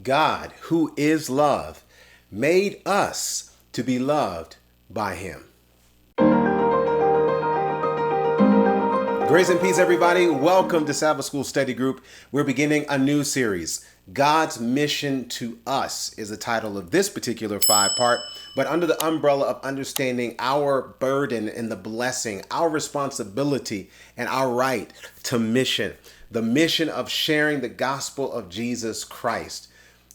God, who is love, made us to be loved by him. Grace and peace, everybody. Welcome to Sabbath School Study Group. We're beginning a new series. God's Mission to Us is the title of this particular 5-part, but under the umbrella of understanding our burden and the blessing, our responsibility and our right to mission, the mission of sharing the gospel of Jesus Christ.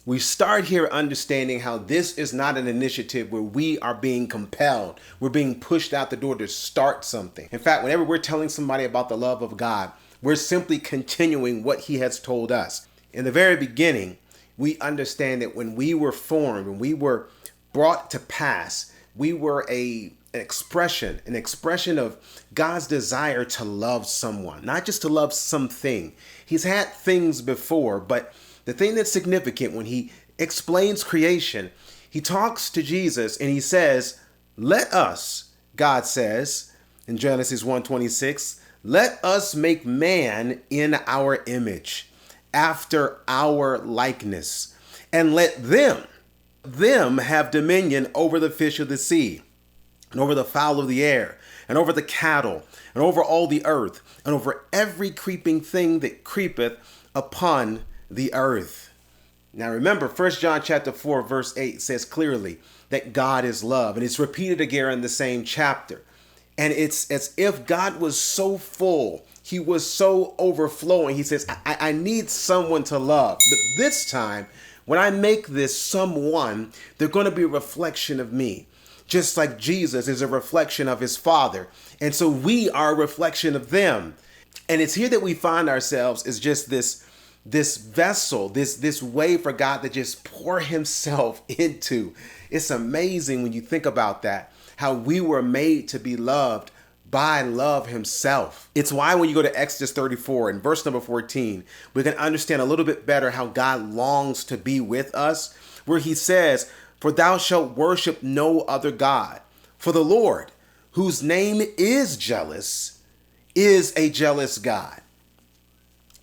We start here understanding how this is not an initiative where we are being compelled. We're being pushed out the door to start something. In fact, whenever we're telling somebody about the love of God, we're simply continuing what he has told us. In the very beginning, we understand that when we were formed, when we were brought to pass, we were an expression of God's desire to love someone, not just to love something. He's had things before, but the thing that's significant when he explains creation, he talks to Jesus and he says, let us, God says in Genesis 1:26, let us make man in our image, after our likeness, and let them have dominion over the fish of the sea, and over the fowl of the air, and over the cattle, and over all the earth, and over every creeping thing that creepeth upon the earth. Now remember, 1 John chapter 4 verse 8 says clearly that God is love, and it's repeated again in the same chapter. And it's as if God was so full, he was so overflowing. He says, I need someone to love. But this time, when I make this someone, they're going to be a reflection of me. Just like Jesus is a reflection of his Father. And so we are a reflection of them. And it's here that we find ourselves as just this vessel, this way for God to just pour himself into. It's amazing when you think about that, how we were made to be loved by love himself. It's why when you go to Exodus 34 and verse number 14, we can understand a little bit better how God longs to be with us, where he says, for thou shalt worship no other God, for the Lord, whose name is jealous, is a jealous God.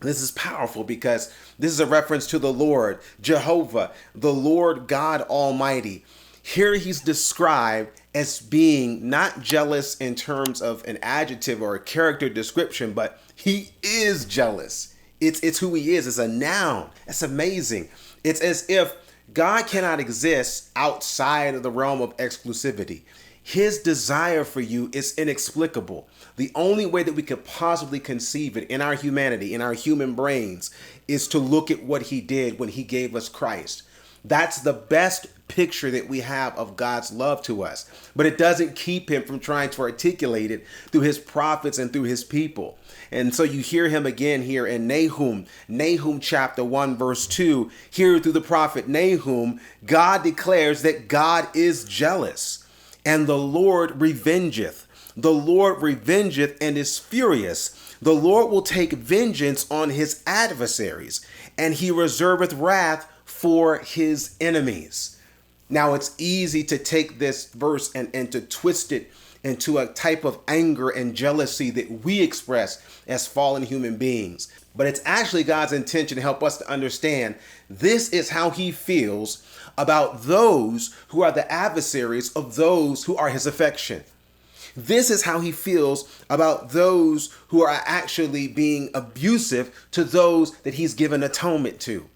This is powerful because this is a reference to the Lord, Jehovah, the Lord God Almighty. Here he's described as being not jealous in terms of an adjective or a character description, but he is jealous. It's who he is. It's a noun. It's amazing. It's as if God cannot exist outside of the realm of exclusivity. His desire for you is inexplicable. The only way that we could possibly conceive it in our humanity, in our human brains, is to look at what he did when he gave us Christ. That's the best picture that we have of God's love to us. But it doesn't keep him from trying to articulate it through his prophets and through his people. And so you hear him again here in Nahum chapter 1, verse 2. Here through the prophet Nahum, God declares that God is jealous, and the Lord revengeth. The Lord revengeth and is furious. The Lord will take vengeance on his adversaries, and he reserveth wrath for his enemies. Now it's easy to take this verse and to twist it into a type of anger and jealousy that we express as fallen human beings. But it's actually God's intention to help us to understand this is how he feels about those who are the adversaries of those who are his affection. This is how he feels about those who are actually being abusive to those that he's given atonement to.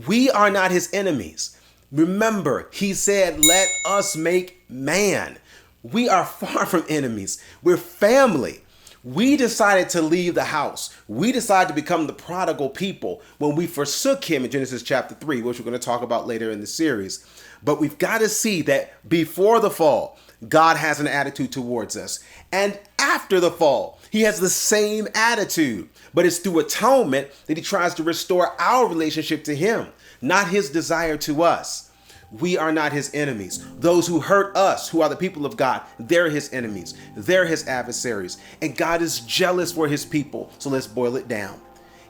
We are not his enemies. Remember, he said, let us make man. We are far from enemies. We're family. We decided to leave the house. We decided to become the prodigal people when we forsook him in Genesis chapter 3, which we're going to talk about later in the series. But we've got to see that before the fall, God has an attitude towards us. And after the fall, he has the same attitude. But it's through atonement that he tries to restore our relationship to him, not his desire to us. We are not his enemies. Those who hurt us, who are the people of God, they're his enemies. They're his adversaries. And God is jealous for his people. So let's boil it down.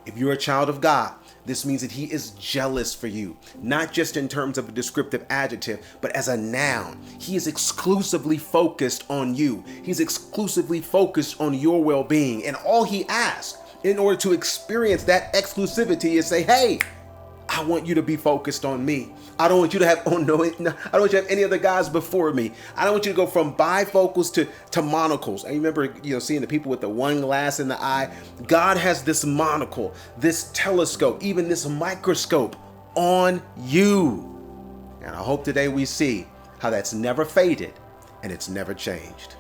If you're a child of God, this means that he is jealous for you, not just in terms of a descriptive adjective, but as a noun. He is exclusively focused on you. He's exclusively focused on your well-being. And all he asks in order to experience that exclusivity is say, hey, I want you to be focused on me. I don't want you to have I don't want you to have any other guys before me. I don't want you to go from bifocals to monocles. I remember, seeing the people with the one glass in the eye. God has this monocle, this telescope, even this microscope on you. And I hope today we see how that's never faded and it's never changed.